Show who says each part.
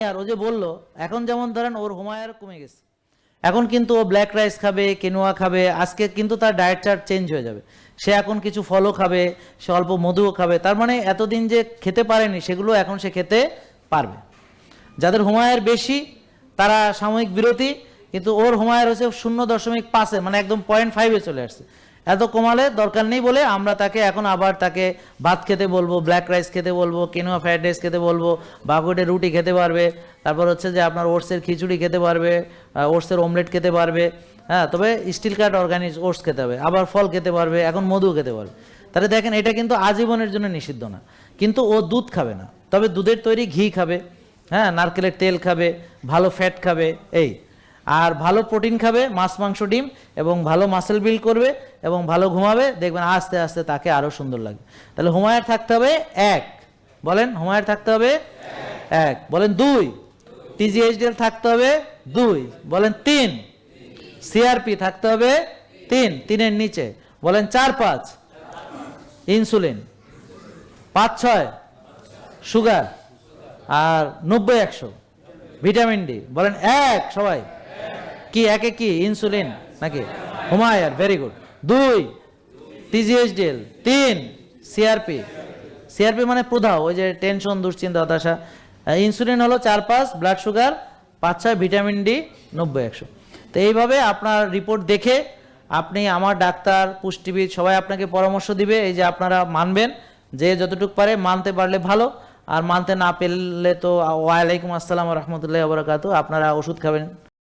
Speaker 1: আর ও যে বললো এখন যেমন ধরেন ওর হুমায়ুন কমে গেছে, এখন কিন্তু ও ব্ল্যাক রাইস খাবে, কেনোয়া খাবে, আজকে কিন্তু তার ডায়েট চার্ট চেঞ্জ হয়ে যাবে। সে এখন কিছু ফলও খাবে, সে অল্প মধুও খাবে, তার মানে এতদিন যে খেতে পারেনি সেগুলো এখন সে খেতে পারবে। যাদের হুমায়ুন বেশি তারা সাময়িক বিরতি, কিন্তু ওর হুমায়ুন হচ্ছে 0.5-এ, মানে একদম 0.5-এ চলে আসছে। এত কমালে দরকার নেই বলে আমরা তাকে এখন আবার তাকে ভাত খেতে বলবো, ব্ল্যাক রাইস খেতে বলবো, কেনোয়া ফ্রাইড রাইস খেতে বলবো, বাগুটের রুটি খেতে পারবে, তারপর হচ্ছে যে আপনার ওটসের খিচুড়ি খেতে পারবে, ওটসের অমলেট খেতে পারবে। হ্যাঁ, তবে স্টিল কাট অর্গানিক ওটস খেতে হবে, আবার ফল খেতে পারবে, এখন মধু খেতে পারবে। তাহলে দেখেন এটা কিন্তু আজীবনের জন্য নিষিদ্ধ না, কিন্তু ও দুধ খাবে না, তবে দুধের তৈরি ঘি খাবে, হ্যাঁ, নারকেলের তেল খাবে, ভালো ফ্যাট খাবে, এই আর ভালো প্রোটিন খাবে, মাছ মাংস ডিম, এবং ভালো মাসেল বিল্ড করবে এবং ভালো ঘুমাবে, দেখবেন আস্তে আস্তে তাকে আরও সুন্দর লাগবে। তাহলে হুমায়ুন থাকতে হবে 1, বলেন হুমায়ুন থাকতে হবে 1, বলেন 2, টিজিএইচডিএল থাকতে হবে 2, বলেন 3, সিআরপি থাকতে হবে 3, 3-এর নিচে, বলেন 4-5, ইনসুলিন 5-6, সুগার, আর 90-100 ভিটামিন ডি, বলেন 1 সবাই। কি একে কি ইনসুলিন নাকি Humayun? Very good. 2 TG HDL, 3 CRP, CRP মানে প্রদাহ, ওই যে টেনশন, দুশ্চিন্তা, হতাশা। ইনসুলিন হলো 4-5, ব্লাড সুগার 5-6, ভিটামিন ডি 90-100। তো এইভাবে আপনার রিপোর্ট দেখে আপনি, আমার ডাক্তার, পুষ্টিবিদ সবাই আপনাকে পরামর্শ দিবে, এই যে আপনারা মানবেন, যে যতটুকু পারে মানতে পারলে ভালো, আর মানতে না পারলে তো ওয়ালাইকুম আসসালাম রহমতুল্লাহ বরকাত, আপনারা ওষুধ খাবেন।